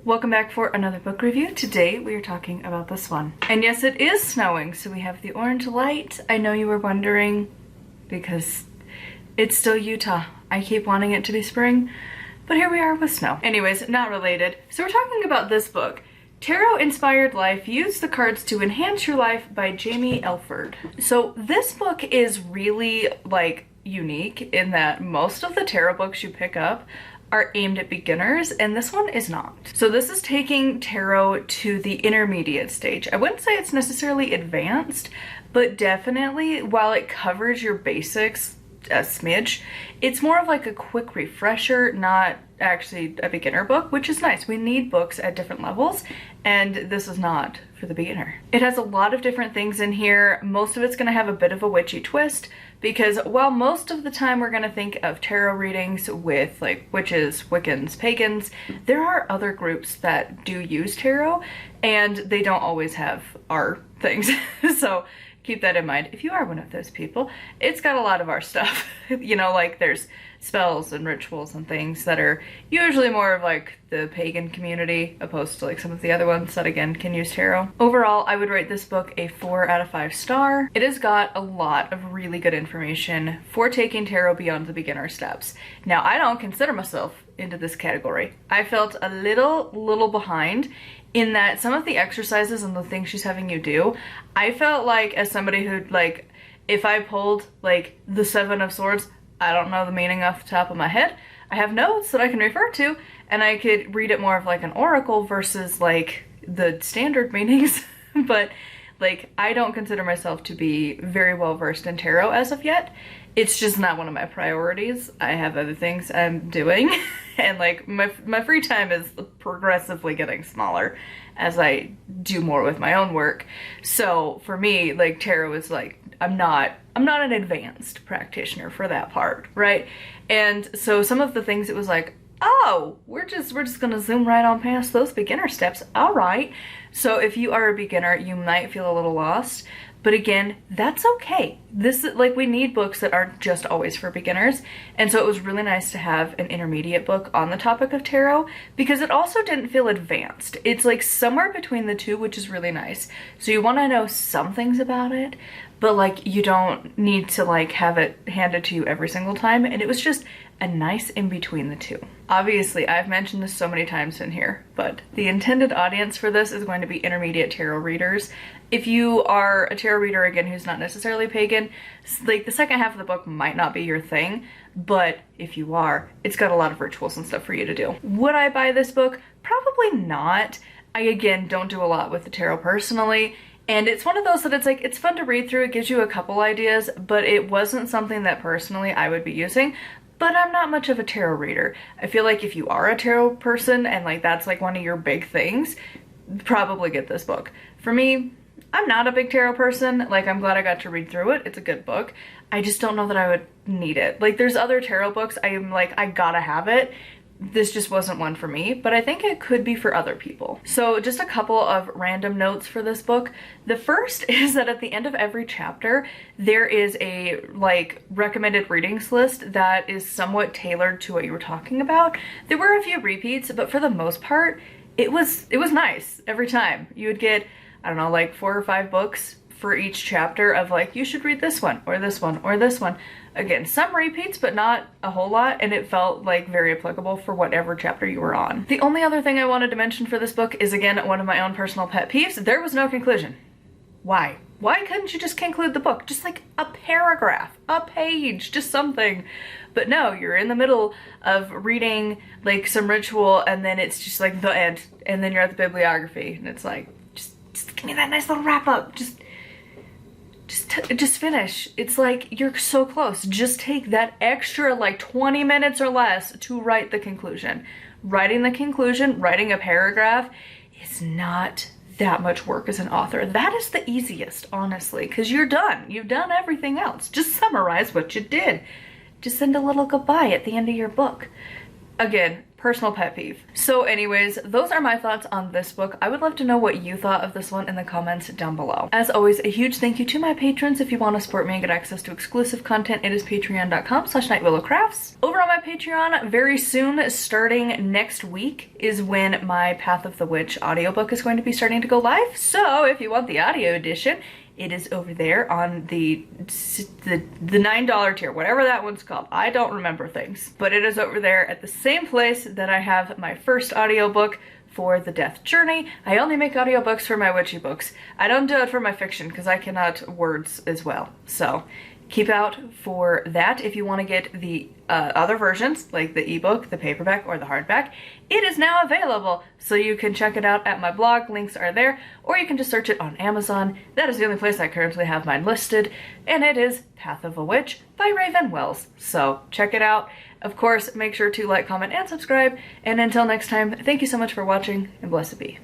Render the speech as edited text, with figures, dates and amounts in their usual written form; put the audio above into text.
welcome back for another book review. Today we are talking about this one. And yes, it is snowing, so we have the orange light. I know you were wondering because it's still Utah. I keep wanting it to be spring, but here we are with snow. Anyways, not related. So we're talking about this book, Tarot Inspired Life, Use the Cards to Enhance Your Life by Jaymi Elford. So this book is really unique in that most of the tarot books you pick up are aimed at beginners, and this one is not. So this is taking tarot to the intermediate stage. I wouldn't say it's necessarily advanced, but definitely while it covers your basics a smidge, it's more of like a quick refresher, not actually a beginner book, which is nice. We need books at different levels, and this is not for the beginner. It has a lot of different things in here. Most of it's going to have a bit of a witchy twist, because while most of the time we're going to think of tarot readings with like witches, Wiccans, pagans, there are other groups that do use tarot, and they don't always have our things. So keep that in mind. If you are one of those people, it's got a lot of our stuff. You know, like there's spells and rituals and things that are usually more of like the pagan community opposed to like some of the other ones that again can use tarot. Overall, I would rate this book a 4 out of 5 star. It has got a lot of really good information for taking tarot beyond the beginner steps. Now, I don't consider myself into this category. I felt a little behind in that some of the exercises and the things she's having you do, I felt like as somebody who like, if I pulled like the 7 of Swords, I don't know the meaning off the top of my head. I have notes that I can refer to, and I could read it more of like an oracle versus like the standard meanings. But like, I don't consider myself to be very well versed in tarot as of yet. It's just not one of my priorities. I have other things I'm doing, and like my free time is progressively getting smaller as I do more with my own work. So for me, like tarot is like, I'm not an advanced practitioner for that part, right? And so some of the things it was like, oh, we're just gonna zoom right on past those beginner steps. All right. So if you are a beginner, you might feel a little lost, but again, that's okay. This is like, we need books that aren't just always for beginners. And so it was really nice to have an intermediate book on the topic of tarot, because it also didn't feel advanced. It's like somewhere between the two, which is really nice. So you want to know some things about it, but like you don't need to like have it handed to you every single time. And it was just a nice in between the two. Obviously, I've mentioned this so many times in here, but the intended audience for this is going to be intermediate tarot readers. If you are a tarot reader, again, who's not necessarily pagan, like the second half of the book might not be your thing, but if you are, it's got a lot of rituals and stuff for you to do. Would I buy this book? Probably not. I, again, don't do a lot with the tarot personally, and it's one of those that it's like, it's fun to read through, it gives you a couple ideas, but it wasn't something that personally I would be using. But I'm not much of a tarot reader. I feel like if you are a tarot person and like that's like one of your big things, probably get this book. For me, I'm not a big tarot person. Like, I'm glad I got to read through it. It's a good book. I just don't know that I would need it. Like, there's other tarot books I am like, I gotta have it. This just wasn't one for me, but I think it could be for other people. So just a couple of random notes for this book. The first is that at the end of every chapter, there is a like recommended readings list that is somewhat tailored to what you were talking about. There were a few repeats, but for the most part, it was nice every time. You would get, I don't know, like 4 or 5 books for each chapter of like, you should read this one or this one or this one. Again, some repeats, but not a whole lot, and it felt like very applicable for whatever chapter you were on. The only other thing I wanted to mention for this book is, again, one of my own personal pet peeves. There was no conclusion. Why? Why couldn't you just conclude the book? Just like a paragraph, a page, just something. But no, you're in the middle of reading like some ritual, and then it's just like the end, and then you're at the bibliography, and it's like, just give me that nice little wrap up. Just finish. It's like, you're so close. Just take that extra like 20 minutes or less to write the conclusion. Writing the conclusion, writing a paragraph is not that much work as an author. That is the easiest, honestly, because you're done. You've done everything else. Just summarize what you did. Just send a little goodbye at the end of your book. Again, personal pet peeve. So anyways, those are my thoughts on this book. I would love to know what you thought of this one in the comments down below. As always, a huge thank you to my patrons. If you want to support me and get access to exclusive content, it is patreon.com/nightwillowcrafts. Over on my Patreon, very soon, starting next week, is when my Path of the Witch audiobook is going to be starting to go live. So if you want the audio edition, it is over there on the $9 tier, whatever that one's called. I don't remember things. But it is over there at the same place that I have my first audiobook for The Death Journey. I only make audiobooks for my witchy books. I don't do it for my fiction because I cannot words as well. So keep out for that if you want to get the other versions, like the ebook, the paperback, or the hardback. It is now available, so you can check it out at my blog. Links are there, or you can just search it on Amazon. That is the only place I currently have mine listed, and it is Path of a Witch by Raven Wells. So check it out. Of course, make sure to like, comment, and subscribe. And until next time, thank you so much for watching, and blessed be.